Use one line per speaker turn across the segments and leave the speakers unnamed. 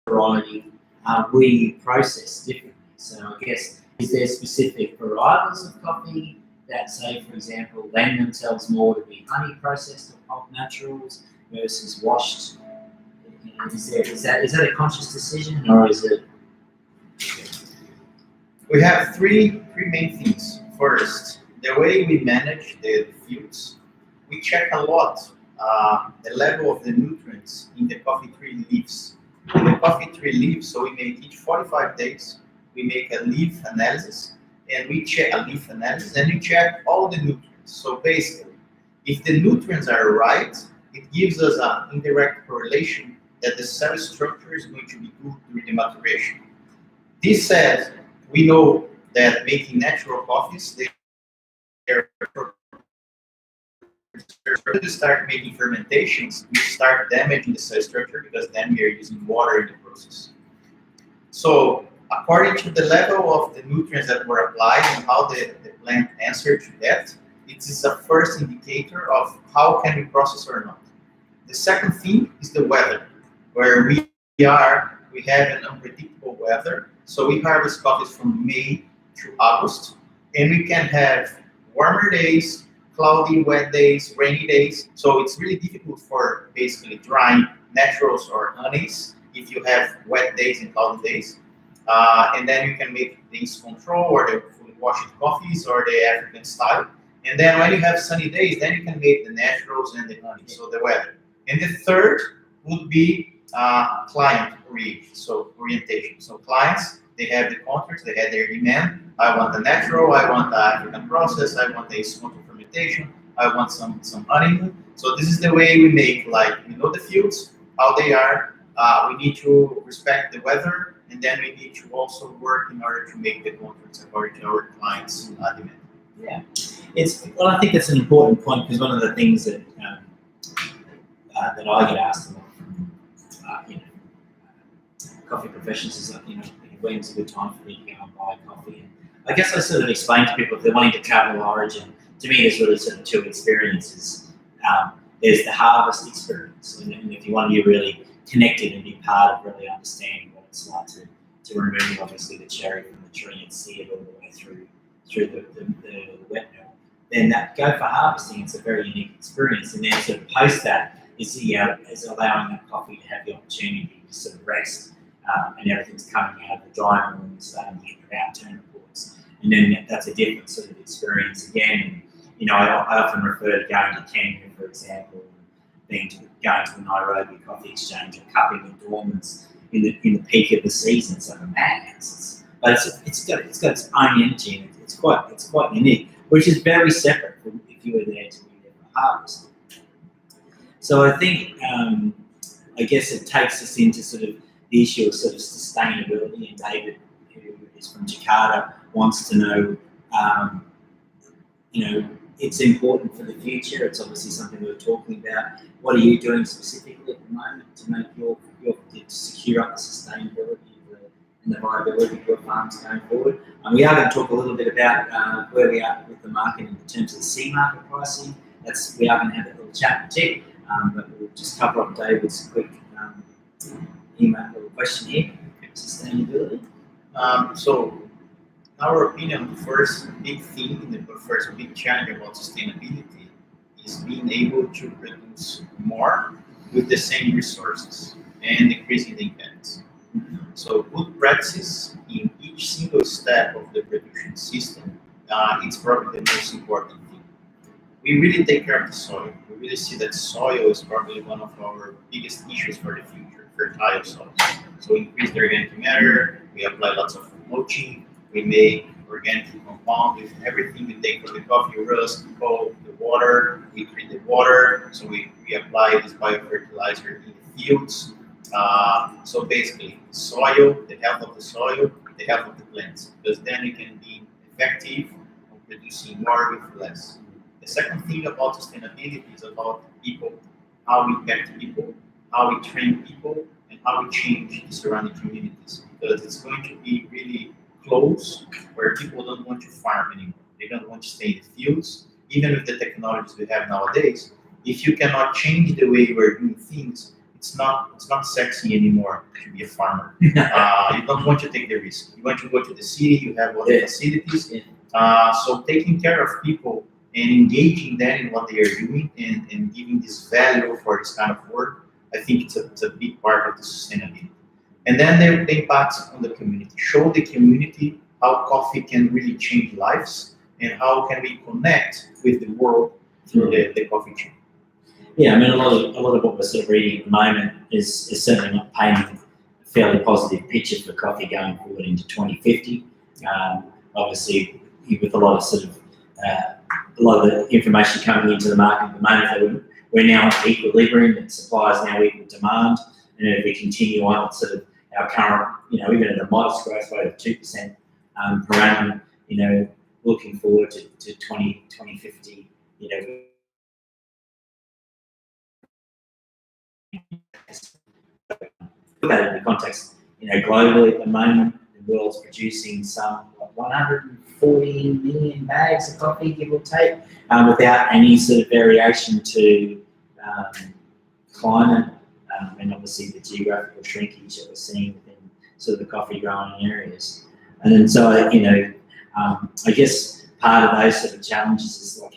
variety we process differently. So I guess, is there specific varietals of coffee that, say, for example, lend themselves more to be honey processed or pulp naturals versus washed? Is that a conscious decision, or is it?
We have three main things. First, the way we manage the fields, we check a lot the level of the nutrients in the coffee tree leaves. In the coffee tree leaves, so we make each 45 days, we make a leaf analysis, and we check and we check all the nutrients. So basically, if the nutrients are right, it gives us an indirect correlation that the cell structure is going to be good during the maturation. This said, we know that making natural coffees, they are to start making fermentations, we start damaging the cell structure because then we are using water in the process. So according to the level of the nutrients that were applied and how the plant answered to that, it is a first indicator of how can we process or not. The second thing is the weather, where we have an unpredictable weather. So we harvest coffees from May to August, and we can have warmer days, cloudy, wet days, rainy days. So it's really difficult for basically drying naturals or honeys if you have wet days and cloudy days. And then you can make these control or the fully washed coffees or the African style. And then when you have sunny days, then you can make the naturals and the honey, so the weather. And the third would be client orientation. So clients, they have the contracts, they have their demand. I want the natural, I want the African process, I want a spontaneous fermentation, I want some honey. So this is the way we make, like, we know the fields, how they are. We need to respect the weather, and then we need to also work in order to make the contracts according to our clients' demand.
Yeah, I think that's an important point, because one of the things that that I get asked a lot from coffee professionals is, when's a good time for me to go and buy coffee? And I guess I sort of explain to people, if they're wanting to travel origin, to me there's really sort of two experiences. There's the harvest experience, and if you want to be really connected and be part of really understanding what it's like to remove obviously the cherry from the tree and see it all the way through the wet mill, then that go for harvesting, it's a very unique experience. And then sort of post that is allowing that coffee to have the opportunity to sort of rest, and everything's coming out of the dry mill and starting to get your outturn reports. And then that's a different sort of experience again. And, I often refer to going to Kenya, for example, going to the Nairobi Coffee Exchange or cupping the dormants in the peak of the season. It's like a madhouse. But it's got its own energy, and it's quite unique, which is very separate from if you were there to be there for harvest. So I think, I guess it takes us into sort of the issue of sort of sustainability. And David, who is from Jakarta, wants to know, it's important for the future. It's obviously something we were talking about. What are you doing specifically at the moment to make to secure up the sustainability and the viability of your farms going forward? We are going to talk a little bit about where we are with the market in terms of the sea market pricing. We are going to have a little chat and check, but we'll just cover up David's quick email little question here. Sustainability.
So, in our opinion, the first big thing, the first big challenge about sustainability is being able to produce more with the same resources and decreasing the impacts. So good practices in each single step of the production system, it's probably the most important thing. We really take care of the soil. We really see that soil is probably one of our biggest issues for the future, fertile soil. So we increase the organic matter, we apply lots of mulching, we make organic compound with everything we take from the coffee rust, coal, the water, we treat the water, so we apply this biofertilizer in the fields. So basically, soil, the health of the soil, the health of the plants, because then we can be effective on producing more with less. The second thing about sustainability is about people, how we impact people, how we train people, and how we change the surrounding communities, because it's going to be really close where people don't want to farm anymore. They don't want to stay in the fields, even with the technologies we have nowadays. If you cannot change the way we're doing things, it's not sexy anymore to be a farmer. You don't want to take the risk. You want to go to the city. You have all the facilities. So taking care of people and engaging them in what they are doing and giving this value for this kind of work, I think it's a big part of the sustainability. And then the impact on the community. Show the community how coffee can really change lives and how can we connect with the world through the coffee chain.
Yeah, I mean, a lot of what we're sort of reading at the moment is certainly not painting a fairly positive picture for coffee going forward into 2050. Obviously, with a lot of a lot of the information coming into the market at the moment, that we're now at equilibrium, that supply is now equal demand, and if we continue on at sort of our current, even at a modest growth rate of 2% per annum, looking forward to 2050, look at it in the context, globally at the moment, the world's producing some 140 million bags of coffee, give or take, without any sort of variation to climate, and obviously the geographical shrinkage that we're seeing within sort of the coffee growing areas. And then so, I guess part of those sort of challenges is like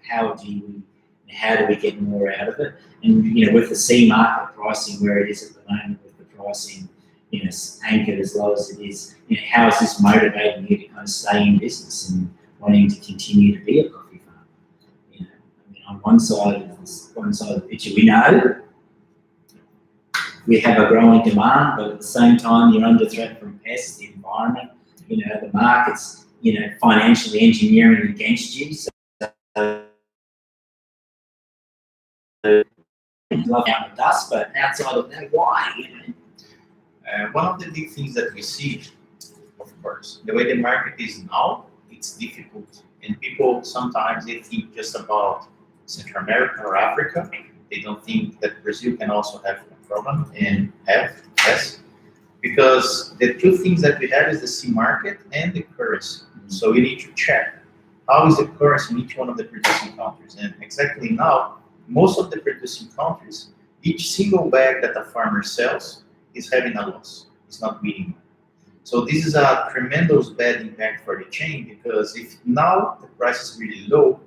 how do we get more out of it? And with the C market pricing where it is at the moment, with the pricing anchored as low as it is, how is this motivating you to kind of stay in business and wanting to continue to be a coffee farmer? On one side of the picture, we know we have a growing demand, but at the same time, you're under threat from pests, the environment, the market's financially engineering against you. So love out the dust, but outside of that, why?
One of the big things that we see, of course, the way the market is now, it's difficult. And people sometimes they think just about Central America or Africa. They don't think that Brazil can also have a problem and yes. Because the two things that we have is the C market and the currency. So we need to check how is the currency in each one of the producing countries. And exactly now, most of the producing countries, each single bag that a farmer sells is having a loss. It's not winning. So this is a tremendous bad impact for the chain, because if now the price is really low,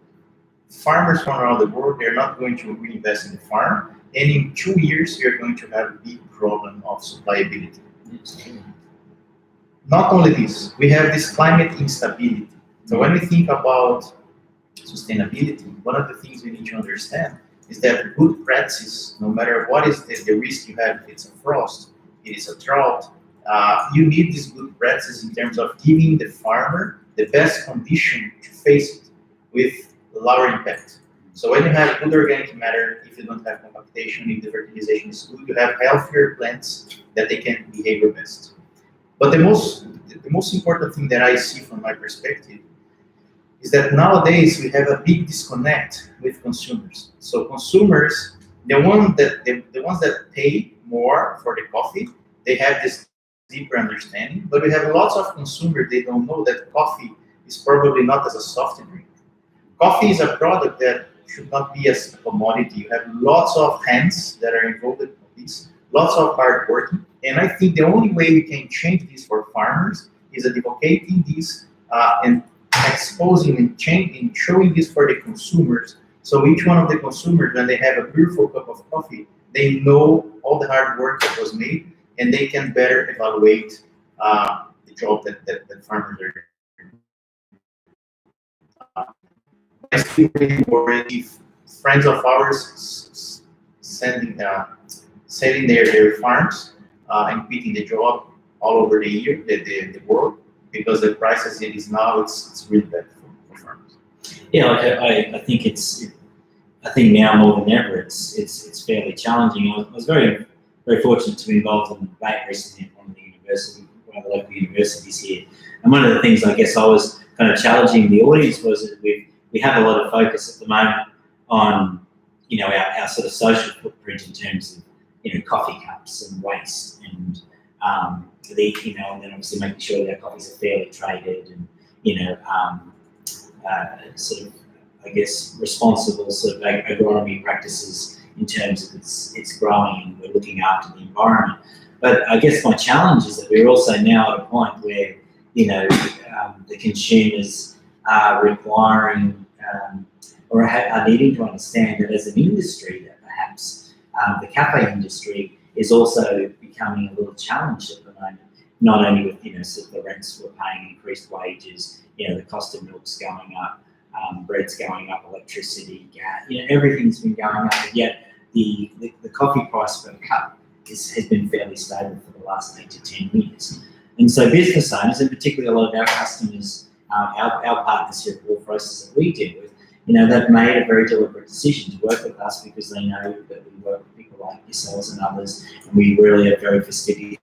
farmers from around the world, they're not going to reinvest in the farm. And in 2 years, you're going to have a big problem of supplyability. Not only this, we have this climate instability. So when we think about sustainability, one of the things we need to understand is that good practices, no matter what is the risk you have, if it's a frost, it is a drought, you need these good practices in terms of giving the farmer the best condition to face it with lower impact. So when you have good organic matter, if you don't have compactation, if the fertilization is good, you have healthier plants that they can behave your best. But the most important thing that I see from my perspective is that nowadays we have a big disconnect with consumers. So consumers, the ones that pay more for the coffee, they have this deeper understanding. But we have lots of consumers, they don't know that coffee is probably not as a soft drink. Coffee is a product that should not be as a commodity. You have lots of hands that are involved in this, lots of hard working. And I think the only way we can change this for farmers is advocating this and exposing and changing, showing this for the consumers. So each one of the consumers, when they have a beautiful cup of coffee, they know all the hard work that was made, and they can better evaluate the job that farmers are doing. I still really worried if friends of ours selling their farms and quitting the job all over the year, the world, because the price as it is now, it's really bad for farmers.
Yeah, I think I think now more than ever, it's fairly challenging. I was very fortunate to be involved in the debate recently at one of the local universities here. And one of the things I guess I was kind of challenging the audience was that we have a lot of focus at the moment on our sort of social footprint in terms of coffee cups and waste and and then obviously making sure that our coffees are fairly traded and sort of, I guess, responsible sort of agronomy practices in terms of its growing, and we're looking after the environment. But I guess my challenge is that we're also now at a point where, the consumers are requiring or are needing to understand that as an industry that perhaps the cafe industry is also becoming a little challenged at the moment, not only with, sort of the rents we're paying, increased wages, the cost of milk's going up, bread's going up, electricity, gas, everything's been going up, and yet the coffee price per cup has been fairly stable for the last 8 to 10 years. And so business owners, and particularly a lot of our customers, our partners here at Wolf Roasters that we deal with, they've made a very deliberate decision to work with us because they know that we work with people like yourselves and others, and we really are very fastidious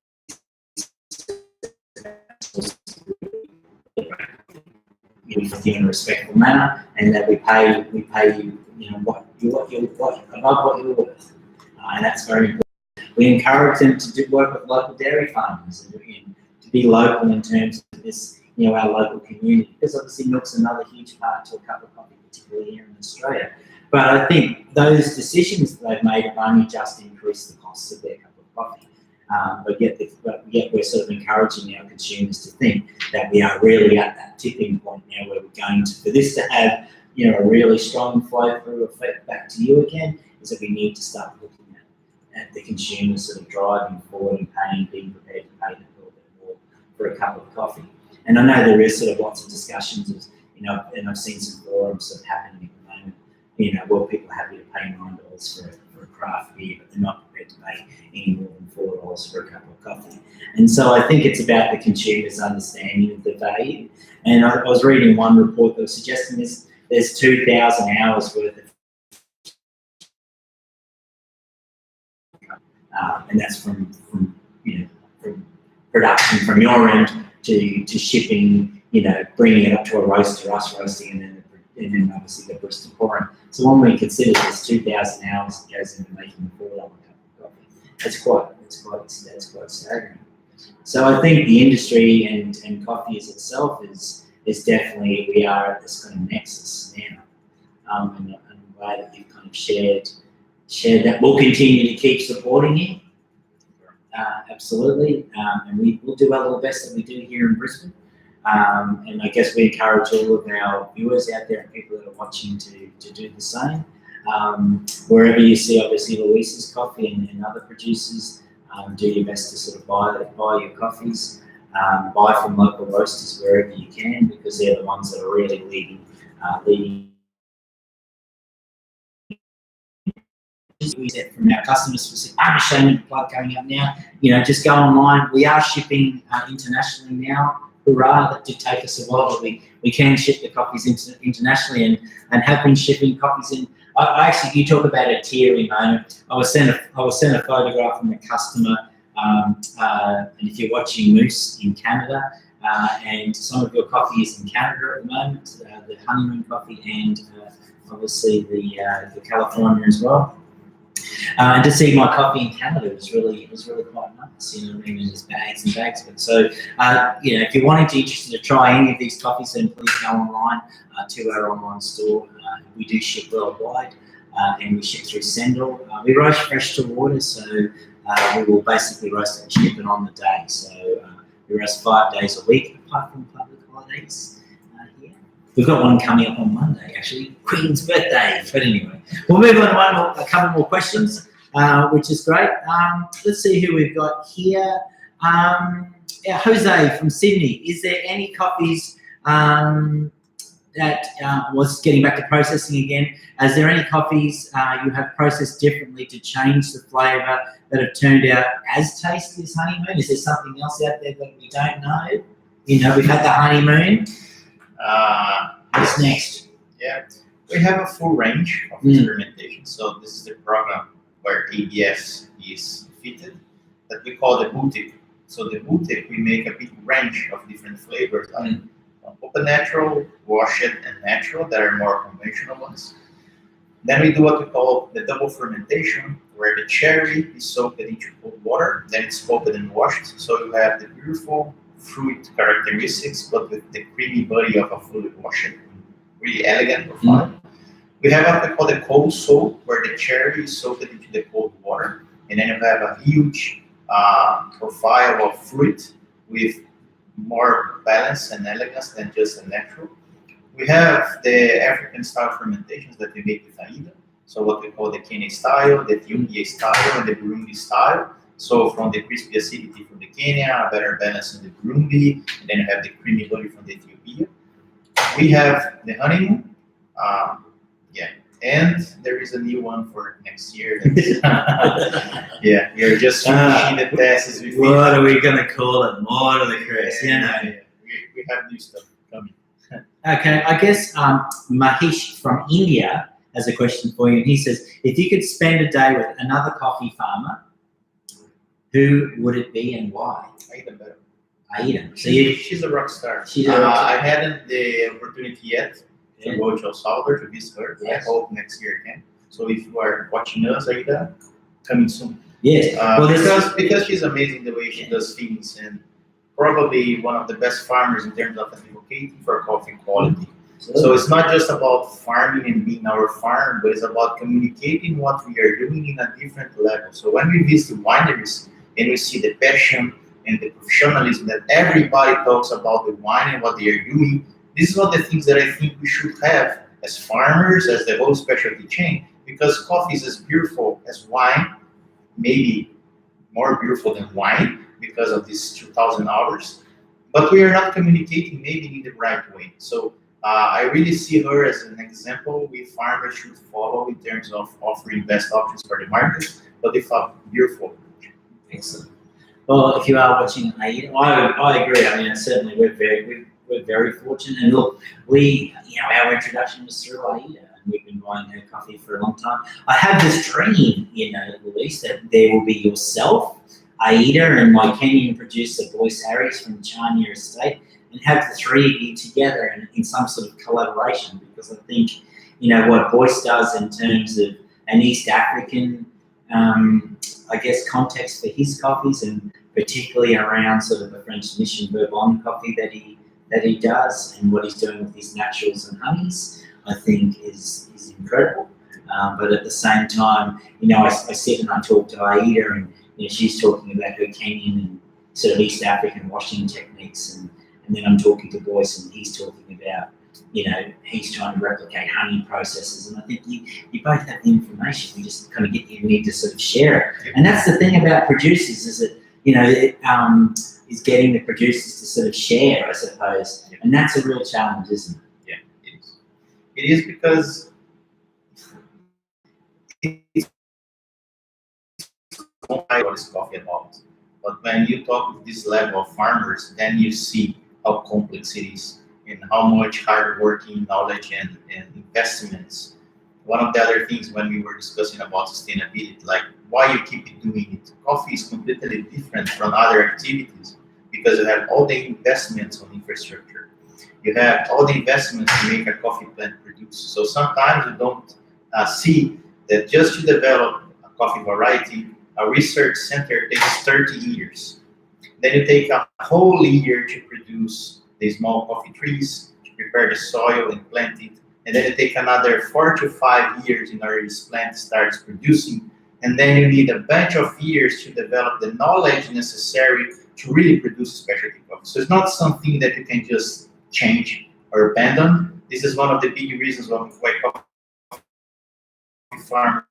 in a respectful manner, and that we pay you, above what you're worth, and that's very important. We encourage them to work with local dairy farmers and to be local in terms of this, our local community, because obviously milk's another huge part to a cup of coffee, particularly here in Australia. But I think those decisions that they've made have only just increased the costs of their cup of coffee. But yet we're sort of encouraging our consumers to think that we are really at that tipping point now where we're going to, for this to have, a really strong flow through effect back to you again, is that we need to start looking at the consumers sort of driving forward and being prepared to pay a little bit more for a cup of coffee. And I know there is sort of lots of discussions of, and I've seen some forums sort of happening at the moment, where people are happy to pay $9 for a craft beer, but they're not prepared to pay any more than $4 for a cup of coffee. And so I think it's about the consumer's understanding of the value. And I was reading one report that was suggesting there's 2,000 hours worth of and that's from production from your end to shipping, bringing it up to a roaster, us roasting, and then obviously the barista pouring. So when we consider there's 2,000 hours that goes into making a $4 cup of coffee, that's quite staggering. So I think the industry and coffee as itself is definitely, we are at this kind of nexus now, and I'm glad that you've kind of shared that. We'll continue to keep supporting you, absolutely, and we will do our little best that we do here in Brisbane. And I guess we encourage all of our viewers out there and people that are watching to do the same. Wherever you see, obviously, Luis's coffee and other producers, do your best to sort of buy your coffees, buy from local roasters wherever you can, because they're the ones that are really leading. From our customers, I'm ashamed of plug coming up now. Just go online. We are shipping internationally now. Hurrah! That did take us a while, but we can ship the coffees internationally and have been shipping coffees in. I actually, you talk about a tiering moment. I was sent a photograph from a customer, and if you're watching Moose in Canada, and some of your coffee is in Canada at the moment, the honeymoon coffee, and obviously the California as well. And to see my coffee in Canada was really quite nice, and there's bags and bags of it. So, if you're interested to try any of these coffees, then please go online to our online store. We do ship worldwide, and we ship through Sendle. We roast fresh to water, so we will basically roast it and ship it on the day. So we roast 5 days a week, apart from public holidays here. We've got one coming up on Monday, actually, Queen's birthday. But anyway, we'll move on to a couple more questions, which is great. Let's see who we've got here. Jose from Sydney. Is there any coffees that was getting back to processing again? Is there any coffees you have processed differently to change the flavour that have turned out as tasty as honeymoon? Is there something else out there that we don't know? We've had the honeymoon. What's next?
Yeah, we have a full range of experimentation. So this is the program where ABS is fitted that we call the boutique. So the boutique, we make a big range of different flavors, like open natural, washed, and natural that are more conventional ones. Then we do what we call the double fermentation, where the cherry is soaked into cold water, then it's scalded and washed. So you have the beautiful fruit characteristics, but with the creamy body of a fully washed, really elegant profile. We We have what we call the cold soak, where the cherry is soaked into the cold water, and then you have a huge profile of fruit with more balance and elegance than just a natural. We have the African style fermentations that we make with Aida. So what we call the Kenya style, the Ethiopia style, and the Burundi style. So from the crispy acidity from the Kenya, a better balance in the Burundi, and then you have the creamy body from the Ethiopia. We have the honeymoon, yeah, and there is a new one for next year. Yeah, you're just finishing the tests.
What are we going to call it? More to the Chris,
We have new stuff coming.
Okay, I guess Mahesh from India has a question for you. And he says, if you could spend a day with another coffee farmer, who would it be and why? Aida. So
she's a rock star. I hadn't the opportunity yet to go to El Salvador to visit her. Yes. I hope next year again. So if you are watching us, Aida, coming soon.
Yes.
Because she's amazing the way she does things, and probably one of the best farmers in terms of advocating for coffee quality. So it's not just about farming and being our farm, but it's about communicating what we are doing in a different level. So when we visit wineries and we see the passion and the professionalism that everybody talks about the wine and what they are doing, this is one of the things that I think we should have as farmers, as the whole specialty chain, because coffee is as beautiful as wine, maybe more beautiful than wine because of these 2,000 hours, but we are not communicating maybe in the right way. So I really see her as an example we farmers should follow in terms of offering best options for the market, but they are beautiful.
Excellent. Well, if you are watching Aida, I agree. I mean, certainly we're very fortunate. And look, our introduction was through Aida, and we've been buying her coffee for a long time. I have this dream, Luis, that there will be yourself, Aida, and my Kenyan producer, Boyce Harris from Chania Estate, and have the three of you together in some sort of collaboration, because I think, what Boyce does in terms of an East African, context for his coffees, and particularly around sort of the French Mission Bourbon coffee that he does, and what he's doing with his naturals and honeys, I think is incredible. But at the same time, I sit and I talk to Aida, and she's talking about her Kenyan and sort of East African washing techniques, and then I'm talking to Boyce, and he's talking about, he's trying to replicate honey processes. And I think you both have the information. We just kind of need to sort of share it. And that's the thing about producers, is that, is getting the producers to sort of share, I suppose. And that's a real challenge, isn't it?
Yeah, it is. It is because it's not what is coffee about. But when you talk with this level of farmers, then you see how complex it is and how much hard working, knowledge, and investments. One of the other things when we were discussing about sustainability, like why you keep doing it. Coffee is completely different from other activities because you have all the investments on infrastructure. You have all the investments to make a coffee plant produce. So sometimes you don't see that just to develop a coffee variety, a research center takes 30 years. Then you take a whole year to produce the small coffee trees, to prepare the soil and plant it. And then you take another 4 to 5 years in order this plant starts producing. And then you need a bunch of years to develop the knowledge necessary to really produce specialty coffee. So it's not something that you can just change or abandon. This is one of the big reasons why coffee farm,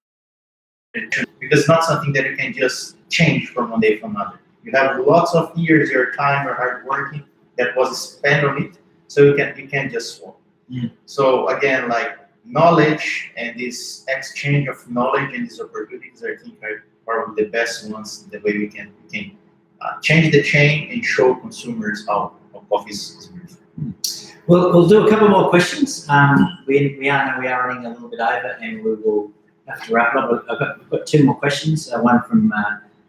because it's not something that you can just change from one day from another. You have lots of years, your time or hard working that was spent on it, so you can't just swap. So again, like knowledge and this exchange of knowledge and these opportunities, I think are probably the best ones. The way we can change the chain and show consumers how coffee is beautiful.
Well, we'll do a couple more questions. We are running a little bit over, and we will have to wrap it up. I've got two more questions. One from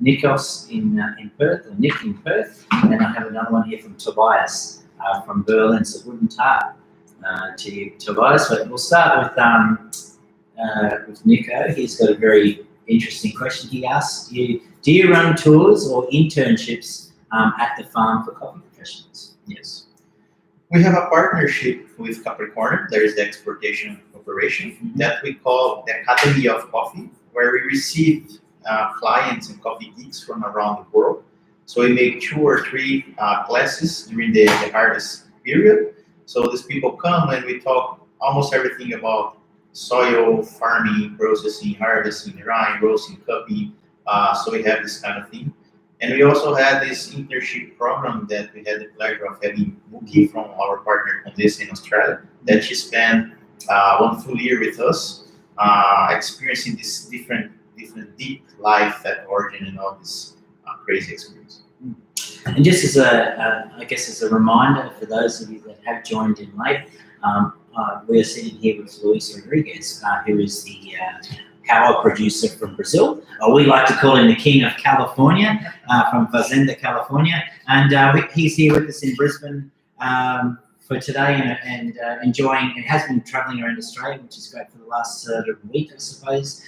Nikos in Perth, or Nick in Perth, and I have another one here from Tobias from Berlin. So guten Tag to you, Tobias. But we'll start with Nico. He's got a very interesting question. He asks you, do you run tours or internships at the farm for coffee professionals?
Yes. We have a partnership with Capricorn. There is the exportation operation that we call the Academy of Coffee, where we receive clients and coffee geeks from around the world. So we make 2 or 3 classes during the harvest period. So these people come and we talk almost everything about soil, farming, processing, harvesting, drying, roasting, cupping. So we have this kind of thing. And we also had this internship program that we had the pleasure of having Muki from our partner Condesa in Australia, that she spent 1 full year with us, experiencing this different deep life at Origin and all this crazy experience.
And just as I guess as a reminder for those of you that have joined in late, we're sitting here with Luiz Rodrigues, who is the power producer from Brazil. We like to call him the King of California, from Fazenda California. And he's here with us in Brisbane for today and enjoying, and has been travelling around Australia, which is great for the last sort of week, I suppose.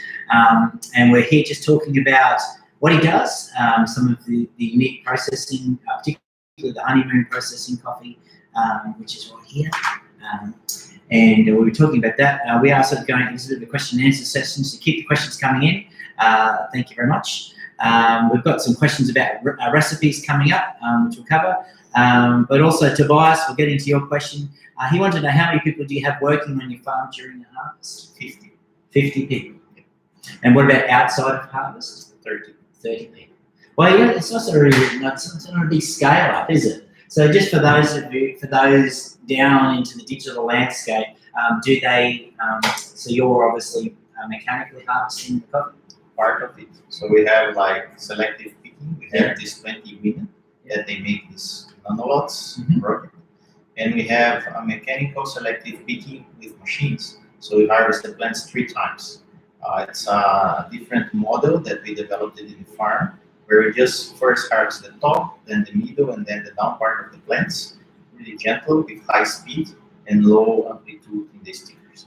And we're here just talking about what he does, some of the unique processing, particularly the honeymoon processing coffee, which is right here. And we were talking about that. We are sort of going into the question and answer session, so keep the questions coming in. Thank you very much. We've got some questions about recipes coming up, which we'll cover. But also, Tobias, we'll get into your question. He wanted to know how many people do you have working on your farm during the harvest?
50.
50 people. And what about outside of harvest?
30.
30 people. Well, yeah, it's also really not a big scale up, is it? So just for those of you, for those down into the digital landscape, do they? So you're obviously mechanically harvesting the coffee.
Part of it. So we have like selective picking. We have these 20 women that they make these nanolots project, and we have a mechanical selective picking with machines. So we harvest the plants 3 times. It's a different model that we developed in the farm, where we just first harvest the top, then the middle, and then the down part of the plants, really gentle with high speed and low amplitude in the stickers.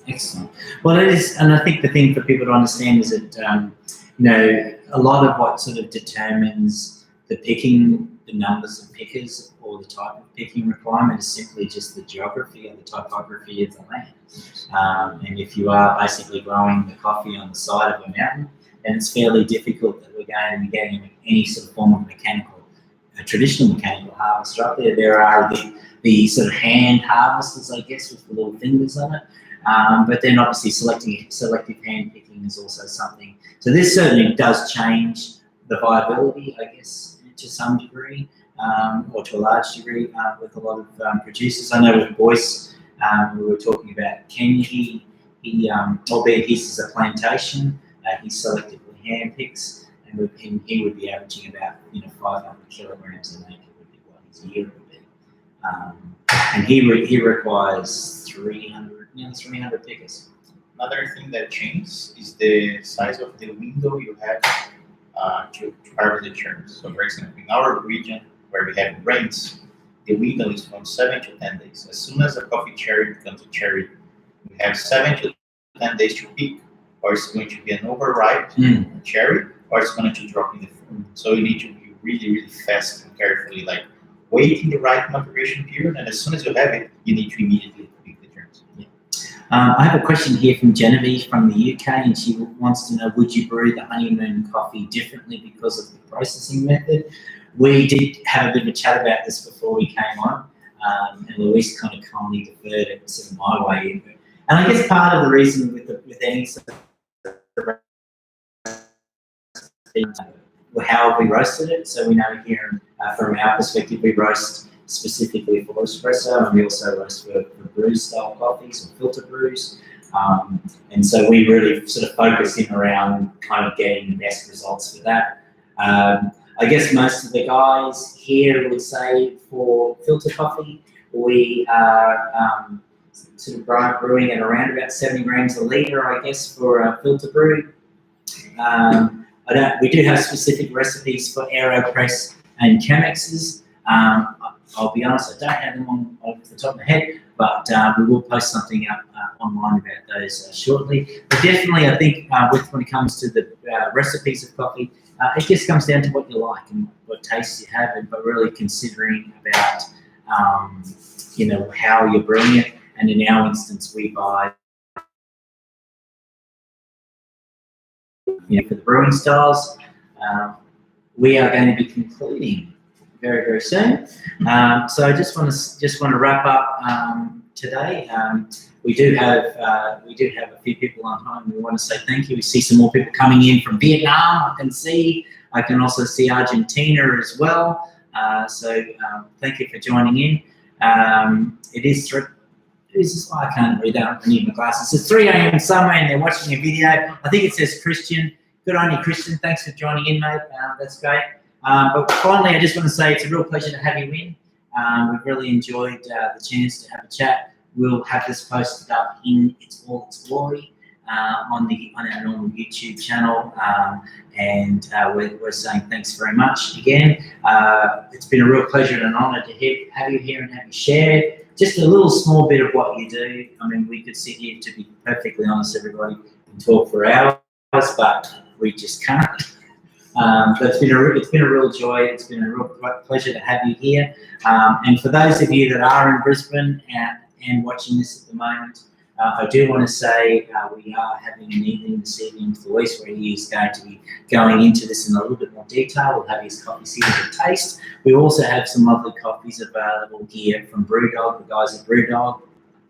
Excellent. Well, it is, and I think the thing for people to understand is that a lot of what sort of determines the picking, the numbers of pickers, or the type of picking requirement is simply just the geography and the topography of the land. And if you are basically growing the coffee on the side of a mountain, then it's fairly difficult that we're going to be getting any sort of form of traditional mechanical harvester up there. There are the sort of hand harvesters, I guess, with the little fingers on it. But then obviously selective hand picking is also something. So this certainly does change the viability, I guess, to some degree, or to a large degree, with a lot of producers. I know with Boyce, we were talking about Kenya. He albeit his is a plantation, he selectively hand picks, and with him, he would be averaging about 500 kilograms an acre would be what his yield would be. And he requires 300 pickers.
Another thing that changes is the size of the window you have to harvest the cherries. So for example, in our region where we have rains, the window is from 7 to 10 days. As soon as a coffee cherry becomes a cherry, we have 7 to 10 days to pick, or it's going to be an overripe cherry, or it's going to drop in the fruit. So you need to be really, really fast and carefully, like waiting the right maturation period, and as soon as you have it, you need to immediately pick the cherries.
Yeah. I have a question here from Genevieve from the UK, and she wants to know, would you brew the honeymoon coffee differently because of the processing method? We did have a bit of a chat about this before we came on, and Luis kind of kindly deferred it sort of my way in. And I guess part of the reason with any sort of how we roasted it. So we know here from our perspective, we roast specifically for espresso, and we also roast for brew style coffees or filter brews. And so we really sort of focus in around kind of getting the best results for that. I guess most of the guys here would say for filter coffee, we are sort of brewing at around about 70 grams a litre, I guess, for a filter brew. We do have specific recipes for AeroPress and Chemexes. I'll be honest, I don't have them off the top of my head, but we will post something up online about those shortly. But definitely, I think when it comes to the recipes of coffee, it just comes down to what you like and what tastes you have, but really considering about how you're brewing it. And in our instance, we buy for the brewing styles. We are going to be concluding very, very soon. So I just want to wrap up today. We do have a few people on home. We want to say thank you. We see some more people coming in from Vietnam. I can also see Argentina as well. So thank you for joining in. It is I can't read that. I need my glasses. It's 3 a.m. somewhere, and they're watching a video. I think it says Christian. Good on you, Christian. Thanks for joining in, mate. That's great. But finally, I just want to say it's a real pleasure to have you in. We've really enjoyed the chance to have a chat. We'll have this posted up in all its glory on our normal YouTube channel. And we're saying thanks very much again. It's been a real pleasure and an honour to have you here and have you share just a little small bit of what you do. I mean, we could sit here, to be perfectly honest, everybody, and talk for hours, but we just can't. But it's been a real joy. It's been a real pleasure to have you here. And for those of you that are in Brisbane and watching this at the moment, I do want to say we are having an evening this evening with Luiz, where he is going to be going into this in a little bit more detail. We'll have his coffees here to taste. We also have some lovely coffees available here from Brewdog, the guys at Brewdog.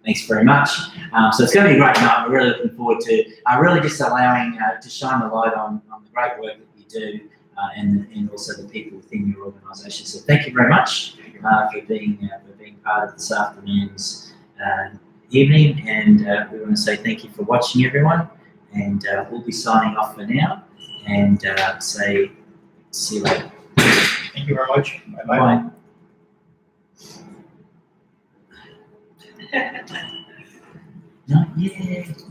Thanks very much. So it's going to be a great night. We're really looking forward to really just allowing to shine the light on the great work that you do and also the people within your organisation. So thank you very much for being part of this afternoon's evening, and we want to say thank you for watching, everyone, and we'll be signing off for now and say see you later.
Thank you very much. Bye-bye.
Bye. Not yet.